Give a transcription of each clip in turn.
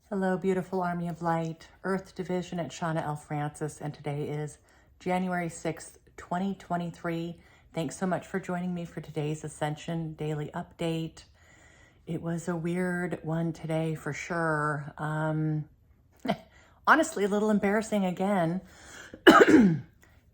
Hello, beautiful army of light, Earth Division at Shawna L. Francis, and today is January 6th, 2023. Thanks so much for joining me for today's Ascension daily update. It was a weird one today for sure. Honestly, a little embarrassing again.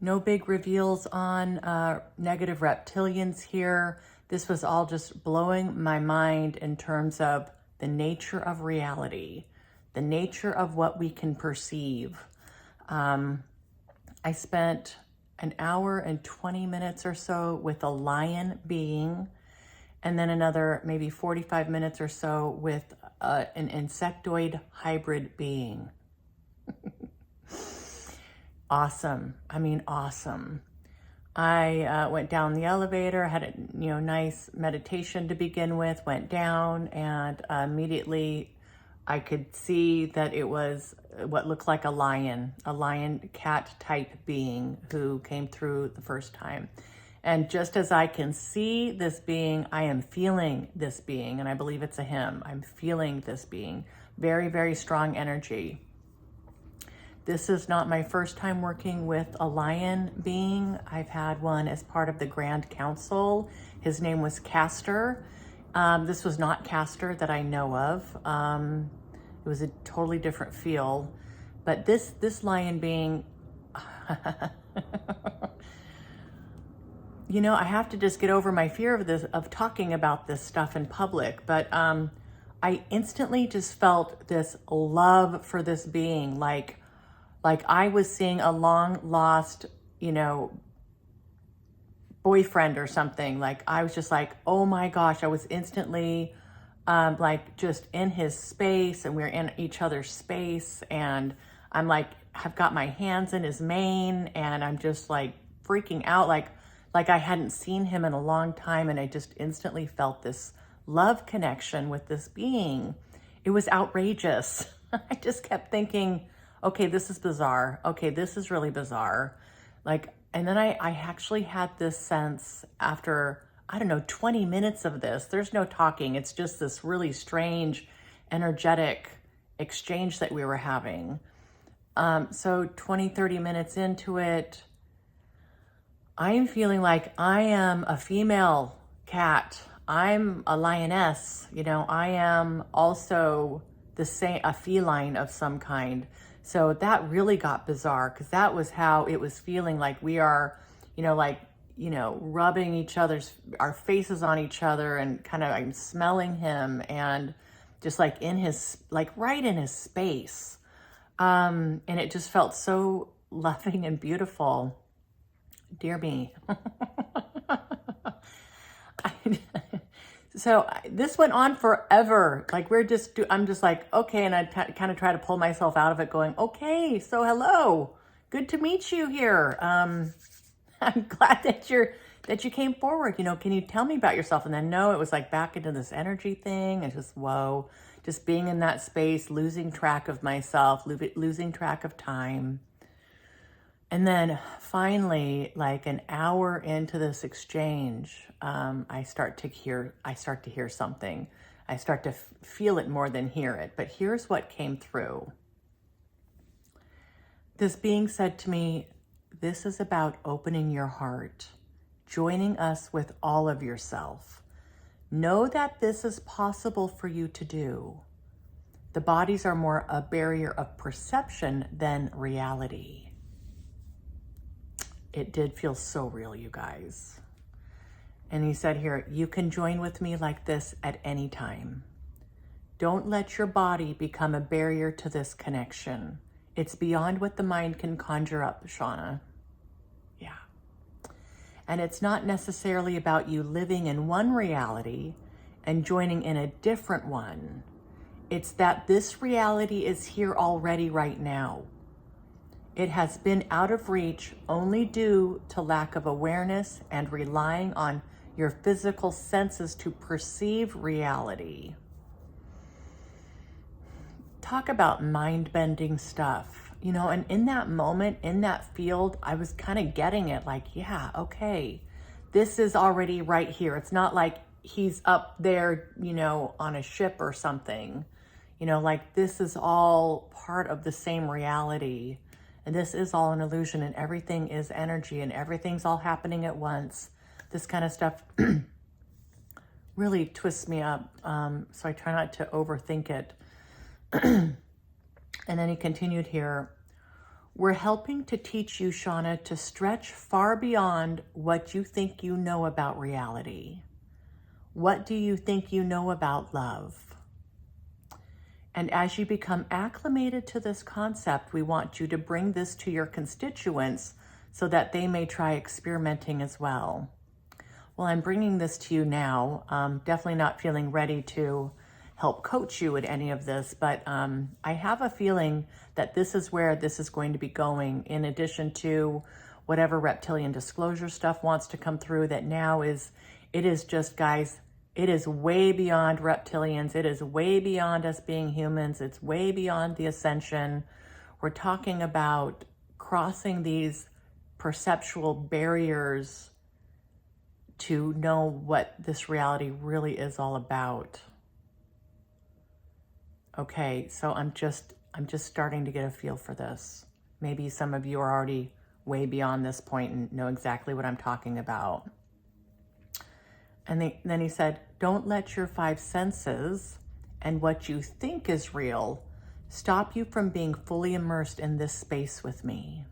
No big reveals on negative reptilians here. This was all just blowing my mind in terms of the nature of reality, the nature of what we can perceive. I spent an hour and 20 minutes or so with a lion being, and then another maybe 45 minutes or so with an insectoid hybrid being. Awesome. I mean, awesome. I went down the elevator, had a nice meditation to begin with, went down, and immediately I could see that it was what looked like a lion cat type being who came through the first time. And just as I can see this being, I am feeling this being, and I believe it's a him. I'm feeling this being. Very, very strong energy. This is not my first time working with a lion being. I've had one as part of the Grand Council. His name was Castor. This was not Castor that I know of. It was a totally different feel. But this lion being, I have to just get over my fear of talking about this stuff in public. But I instantly just felt this love for this being, like I was seeing a long lost, boyfriend or something. Like I was just like, oh my gosh, I was instantly just in his space, and we're in each other's space. And I'm like, I've got my hands in his mane, and I'm just like freaking out. Like I hadn't seen him in a long time. And I just instantly felt this love connection with this being. It was outrageous. I just kept thinking, okay, this is bizarre. Okay, this is really bizarre. And then I actually had this sense after, 20 minutes of this. There's no talking. It's just this really strange, energetic exchange that we were having. So 20, 30 minutes into it, I am feeling like I am a female cat. I'm a lioness. I am also a feline of some kind. So that really got bizarre, because that was how it was feeling. Like we are, rubbing our faces on each other, and kind of I'm smelling him, and just like right in his space. And it just felt so loving and beautiful. Dear me. So this went on forever. I'm just like, okay. And I kind of try to pull myself out of it going, okay, so hello, good to meet you here. I'm glad that you came forward. Can you tell me about yourself? And then no, it was like back into this energy thing, and just, whoa, just being in that space, losing track of myself, losing track of time. And then finally, like an hour into this exchange, I start to hear something. I start to feel it more than hear it. But here's what came through. This being said to me, this is about opening your heart, joining us with all of yourself. Know that this is possible for you to do. The bodies are more a barrier of perception than reality. It did feel so real, you guys. And he said here, you can join with me like this at any time. Don't let your body become a barrier to this connection. It's beyond what the mind can conjure up, Shawna. Yeah. And it's not necessarily about you living in one reality and joining in a different one. It's that this reality is here already right now. It has been out of reach only due to lack of awareness and relying on your physical senses to perceive reality. Talk about mind-bending stuff, and in that moment, in that field, I was kind of getting it, like, yeah, okay, this is already right here. It's not like he's up there, on a ship or something. You know, like this is all part of the same reality. And this is all an illusion, and everything is energy, and everything's all happening at once. This kind of stuff really twists me up. So I try not to overthink it. And then he continued here. We're helping to teach you, Shawna, to stretch far beyond what you think you know about reality. What do you think you know about love? And as you become acclimated to this concept, we want you to bring this to your constituents so that they may try experimenting as well. Well, I'm bringing this to you now. Definitely not feeling ready to help coach you at any of this, but I have a feeling that this is where this is going to be going, in addition to whatever reptilian disclosure stuff wants to come through. That now is, it is just, guys, it is way beyond reptilians. It is way beyond us being humans. It's way beyond the ascension. We're talking about crossing these perceptual barriers to know what this reality really is all about. Okay, so I'm just starting to get a feel for this. Maybe some of you are already way beyond this point and know exactly what I'm talking about. And then he said, don't let your five senses and what you think is real stop you from being fully immersed in this space with me.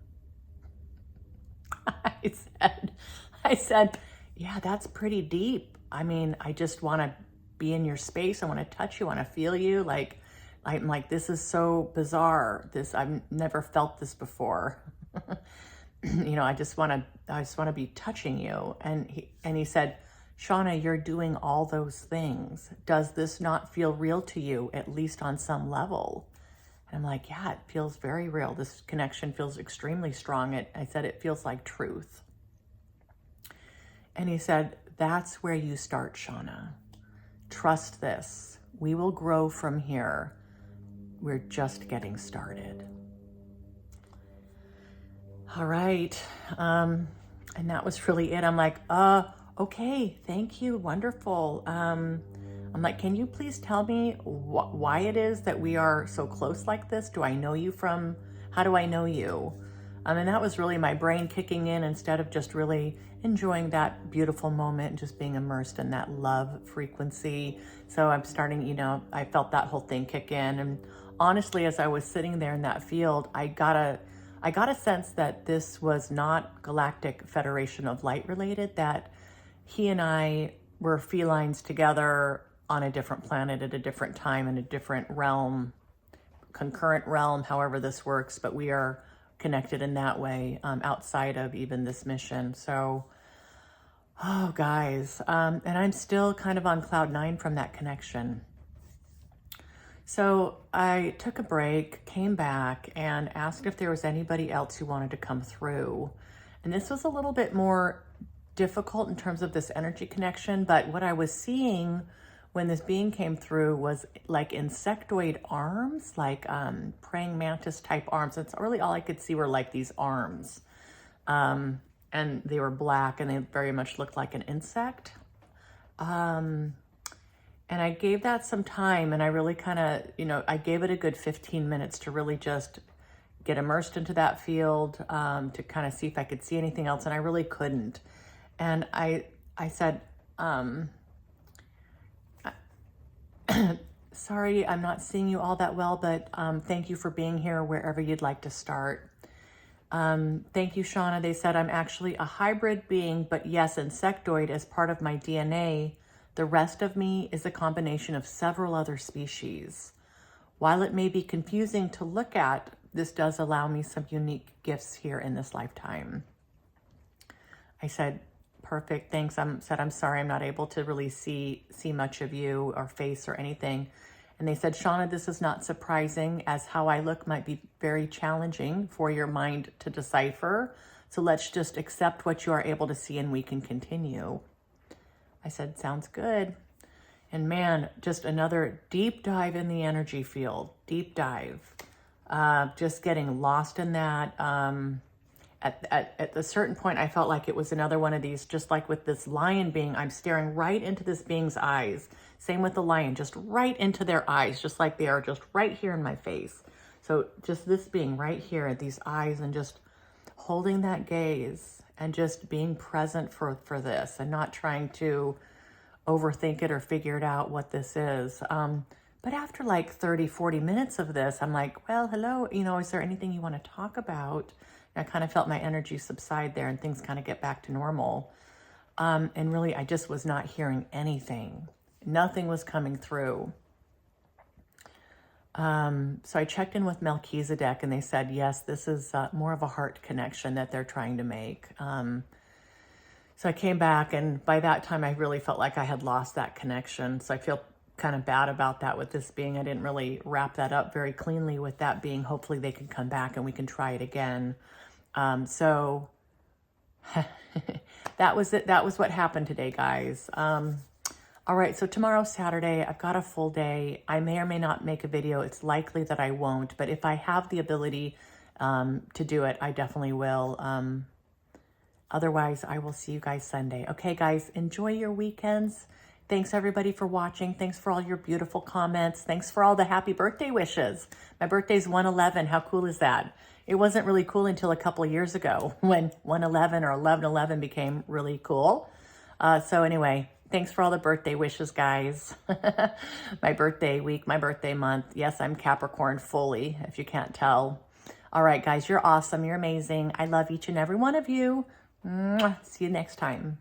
I said, yeah, that's pretty deep. I mean, I just want to be in your space. I want to touch you. I want to feel you. Like, I'm like, this is so bizarre. I've never felt this before. You know, I just want to be touching you. And he said, Shawna, you're doing all those things. Does this not feel real to you, at least on some level? And I'm like, yeah, it feels very real. This connection feels extremely strong. I said, it feels like truth. And he said, that's where you start, Shawna. Trust this. We will grow from here. We're just getting started. All right. And that was really it. I'm like, okay, thank you, wonderful. I'm like, can you please tell me why it is that we are so close like this? Do I know you from, how do I know you? And that was really my brain kicking in instead of just really enjoying that beautiful moment and just being immersed in that love frequency. So I'm starting, you know, I felt that whole thing kick in. And honestly, as I was sitting there in that field, I got a sense that this was not Galactic Federation of Light related, that he and I were felines together on a different planet at a different time in a different realm, concurrent realm, however this works, but we are connected in that way outside of even this mission. So, oh guys, and I'm still kind of on cloud 9 from that connection. So I took a break, came back, and asked if there was anybody else who wanted to come through. And this was a little bit more difficult in terms of this energy connection, but what I was seeing when this being came through was like insectoid arms, like praying mantis type arms. That's really all I could see were like these arms. And they were black and they very much looked like an insect. And I gave that some time, and I really kind of, you know, I gave it a good 15 minutes to really just get immersed into that field, to kind of see if I could see anything else. And I really couldn't. And I said, sorry, I'm not seeing you all that well, but thank you for being here wherever you'd like to start. Thank you, Shawna. They said, I'm actually a hybrid being, but yes, insectoid as part of my DNA. The rest of me is a combination of several other species. While it may be confusing to look at, this does allow me some unique gifts here in this lifetime. I said, perfect, thanks. I'm sorry, I'm not able to really see much of you or face or anything. And they said, Shawna, this is not surprising, as how I look might be very challenging for your mind to decipher. So let's just accept what you are able to see and we can continue. I said, sounds good. And man, just another deep dive in the energy field, deep dive. Just getting lost in that. And at a certain point, I felt like it was another one of these, just like with this lion being, I'm staring right into this being's eyes. Same with the lion, just right into their eyes, just like they are just right here in my face. So just this being right here at these eyes and just holding that gaze and just being present for this and not trying to overthink it or figure it out what this is. But after like 30, 40 minutes of this, I'm like, well, hello, you know, is there anything you want to talk about? And I kind of felt my energy subside there and things kind of get back to normal. And really, I just was not hearing anything. Nothing was coming through. So I checked in with Melchizedek and they said, yes, this is more of a heart connection that they're trying to make. So I came back, and by that time I really felt like I had lost that connection. So I feel kind of bad about that with this being. I didn't really wrap that up very cleanly with that being. Hopefully they can come back and we can try it again. So that was it. That was what happened today, guys. All right, so tomorrow's Saturday. I've got a full day. I may or may not make a video. It's likely that I won't, but if I have the ability to do it, I definitely will. Otherwise, I will see you guys Sunday. Okay, guys, enjoy your weekends. Thanks, everybody, for watching. Thanks for all your beautiful comments. Thanks for all the happy birthday wishes. My birthday's 1/11. How cool is that? It wasn't really cool until a couple of years ago when 1/11 or 11/11 became really cool. So anyway, thanks for all the birthday wishes, guys. My birthday week, my birthday month. Yes, I'm Capricorn fully, if you can't tell. All right, guys, you're awesome. You're amazing. I love each and every one of you. Mwah. See you next time.